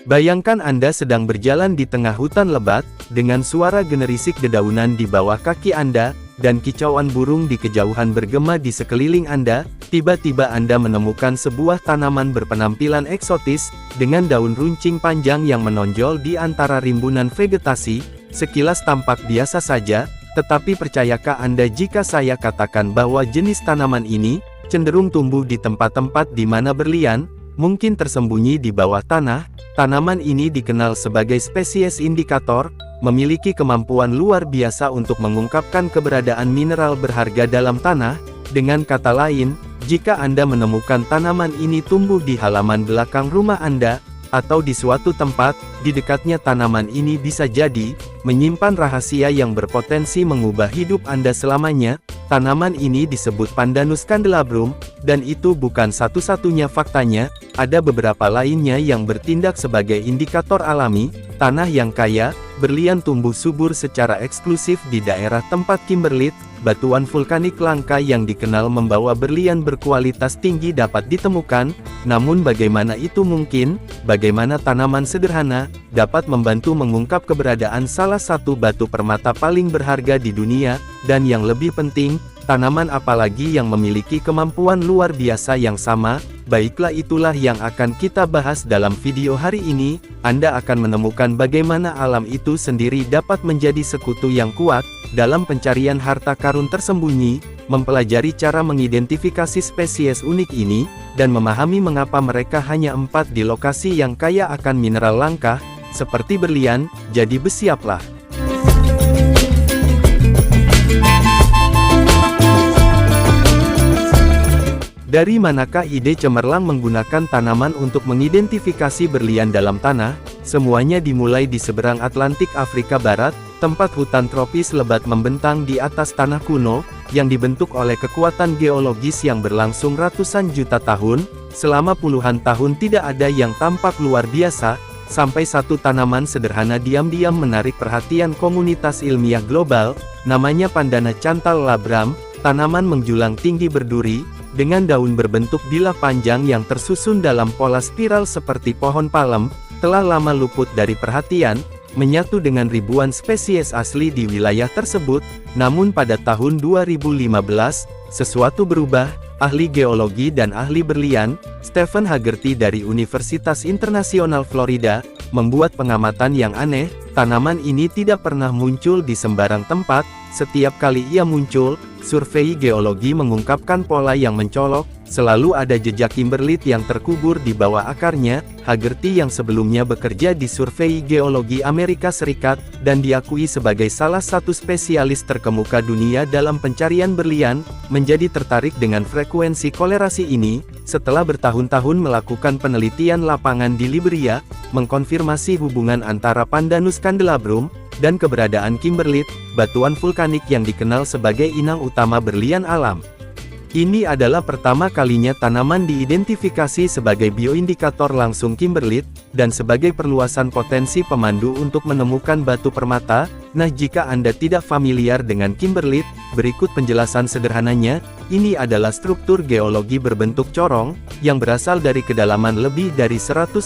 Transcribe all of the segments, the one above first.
Bayangkan Anda sedang berjalan di tengah hutan lebat, dengan suara generisik dedaunan di bawah kaki Anda, dan kicauan burung di kejauhan bergema di sekeliling Anda. Tiba-tiba Anda menemukan sebuah tanaman berpenampilan eksotis, dengan daun runcing panjang yang menonjol di antara rimbunan vegetasi. Sekilas tampak biasa saja, tetapi percayakah Anda jika saya katakan bahwa jenis tanaman ini cenderung tumbuh di tempat-tempat di mana berlian mungkin tersembunyi di bawah tanah? Tanaman ini dikenal sebagai spesies indikator, memiliki kemampuan luar biasa untuk mengungkapkan keberadaan mineral berharga dalam tanah. Dengan kata lain, jika Anda menemukan tanaman ini tumbuh di halaman belakang rumah Anda, atau di suatu tempat, di dekatnya tanaman ini bisa jadi menyimpan rahasia yang berpotensi mengubah hidup Anda selamanya. Tanaman ini disebut Pandanus candelabrum, dan itu bukan satu-satunya faktanya, ada beberapa lainnya yang bertindak sebagai indikator alami. Tanah yang kaya berlian tumbuh subur secara eksklusif di daerah tempat kimberlite. Batuan vulkanik langka yang dikenal membawa berlian berkualitas tinggi dapat ditemukan. Namun bagaimana itu mungkin? Bagaimana tanaman sederhana dapat membantu mengungkap keberadaan salah satu batu permata paling berharga di dunia? Dan yang lebih penting, tanaman apalagi yang memiliki kemampuan luar biasa yang sama? Baiklah, itulah yang akan kita bahas dalam video hari ini. Anda akan menemukan bagaimana alam itu sendiri dapat menjadi sekutu yang kuat dalam pencarian harta karun tersembunyi, mempelajari cara mengidentifikasi spesies unik ini, dan memahami mengapa mereka hanya 4 di lokasi yang kaya akan mineral langka, seperti berlian. Jadi bersiaplah. Dari manakah ide cemerlang menggunakan tanaman untuk mengidentifikasi berlian dalam tanah? Semuanya dimulai di seberang Atlantik Afrika Barat, tempat hutan tropis lebat membentang di atas tanah kuno, yang dibentuk oleh kekuatan geologis yang berlangsung ratusan juta tahun. Selama puluhan tahun tidak ada yang tampak luar biasa, sampai satu tanaman sederhana diam-diam menarik perhatian komunitas ilmiah global, namanya Pandana candelabrum. Tanaman menjulang tinggi berduri, dengan daun berbentuk bilah panjang yang tersusun dalam pola spiral seperti pohon palem, telah lama luput dari perhatian, menyatu dengan ribuan spesies asli di wilayah tersebut. Namun pada tahun 2015, sesuatu berubah. Ahli geologi dan ahli berlian, Stephen Hagerty dari Universitas Internasional Florida, membuat pengamatan yang aneh. Tanaman ini tidak pernah muncul di sembarang tempat. Setiap kali ia muncul, survei geologi mengungkapkan pola yang mencolok. Selalu ada jejak kimberlite yang terkubur di bawah akarnya. Hagerty yang sebelumnya bekerja di Survei Geologi Amerika Serikat, dan diakui sebagai salah satu spesialis terkemuka dunia dalam pencarian berlian, menjadi tertarik dengan frekuensi kolerasi ini. Setelah bertahun-tahun melakukan penelitian lapangan di Liberia, mengkonfirmasi hubungan antara Pandanus candelabrum dan keberadaan kimberlite, batuan vulkanik yang dikenal sebagai inang utama berlian alam. Ini adalah pertama kalinya tanaman diidentifikasi sebagai bioindikator langsung kimberlite, dan sebagai perluasan potensi pemandu untuk menemukan batu permata. Nah, jika Anda tidak familiar dengan kimberlite, berikut penjelasan sederhananya. Ini adalah struktur geologi berbentuk corong, yang berasal dari kedalaman lebih dari 150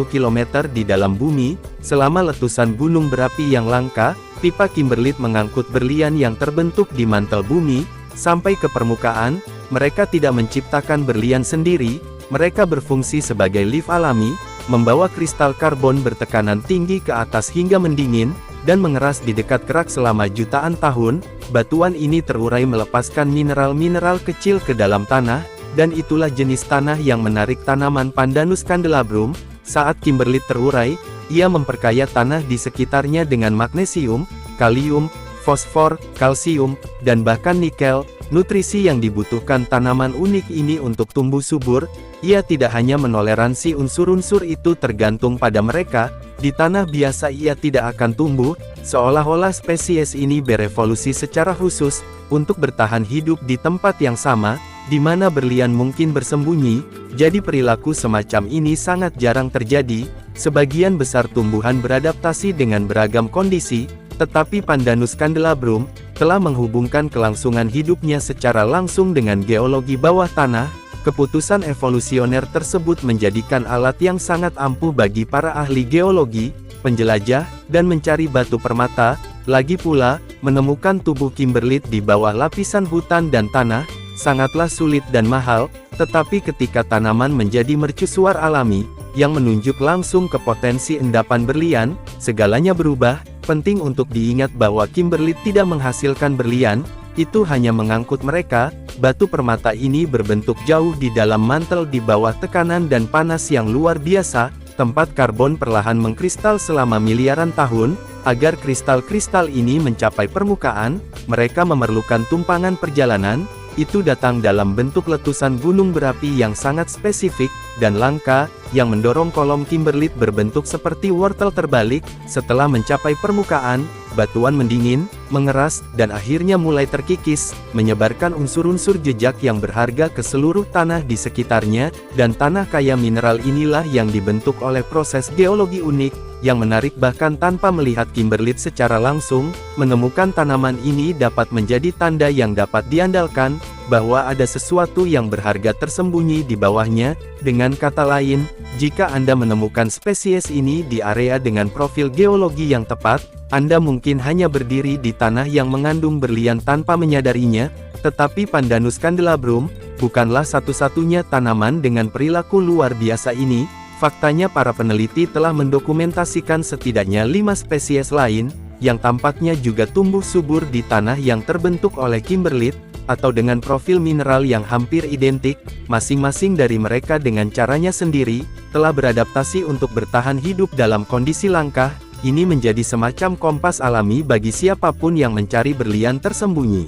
km di dalam bumi. Selama letusan gunung berapi yang langka, pipa kimberlite mengangkut berlian yang terbentuk di mantel bumi, sampai ke permukaan. Mereka tidak menciptakan berlian sendiri, mereka berfungsi sebagai lift alami, membawa kristal karbon bertekanan tinggi ke atas hingga mendingin, dan mengeras di dekat kerak selama jutaan tahun. Batuan ini terurai melepaskan mineral-mineral kecil ke dalam tanah, dan itulah jenis tanah yang menarik tanaman Pandanus candelabrum. Saat kimberlite terurai, ia memperkaya tanah di sekitarnya dengan magnesium, kalium, fosfor, kalsium, dan bahkan nikel. Nutrisi yang dibutuhkan tanaman unik ini untuk tumbuh subur. Ia tidak hanya menoleransi unsur-unsur itu tergantung pada mereka. Di tanah biasa ia tidak akan tumbuh, seolah-olah spesies ini berevolusi secara khusus, untuk bertahan hidup di tempat yang sama, di mana berlian mungkin bersembunyi. Jadi perilaku semacam ini sangat jarang terjadi. Sebagian besar tumbuhan beradaptasi dengan beragam kondisi, tetapi Pandanus candelabrum telah menghubungkan kelangsungan hidupnya secara langsung dengan geologi bawah tanah. Keputusan evolusioner tersebut menjadikan alat yang sangat ampuh bagi para ahli geologi, penjelajah, dan mencari batu permata. Lagi pula, menemukan tubuh kimberlit di bawah lapisan hutan dan tanah, sangatlah sulit dan mahal, tetapi ketika tanaman menjadi mercusuar alami, yang menunjuk langsung ke potensi endapan berlian, segalanya berubah. Penting untuk diingat bahwa kimberlit tidak menghasilkan berlian, itu hanya mengangkut mereka. Batu permata ini berbentuk jauh di dalam mantel di bawah tekanan dan panas yang luar biasa, tempat karbon perlahan mengkristal selama miliaran tahun. Agar kristal-kristal ini mencapai permukaan, mereka memerlukan tumpangan perjalanan. Itu datang dalam bentuk letusan gunung berapi yang sangat spesifik dan langka, yang mendorong kolom kimberlit berbentuk seperti wortel terbalik. Setelah mencapai permukaan, batuan mendingin, mengeras, dan akhirnya mulai terkikis, menyebarkan unsur-unsur jejak yang berharga ke seluruh tanah di sekitarnya, dan tanah kaya mineral inilah yang dibentuk oleh proses geologi unik, yang menarik. Bahkan tanpa melihat kimberlit secara langsung, menemukan tanaman ini dapat menjadi tanda yang dapat diandalkan, bahwa ada sesuatu yang berharga tersembunyi di bawahnya. Dengan kata lain, jika Anda menemukan spesies ini di area dengan profil geologi yang tepat, Anda mungkin hanya berdiri di tanah yang mengandung berlian tanpa menyadarinya. Tetapi Pandanus candelabrum bukanlah satu-satunya tanaman dengan perilaku luar biasa ini. Faktanya para peneliti telah mendokumentasikan setidaknya 5 spesies lain, yang tampaknya juga tumbuh subur di tanah yang terbentuk oleh kimberlit, atau dengan profil mineral yang hampir identik. Masing-masing dari mereka dengan caranya sendiri, telah beradaptasi untuk bertahan hidup dalam kondisi langka. Ini menjadi semacam kompas alami bagi siapapun yang mencari berlian tersembunyi.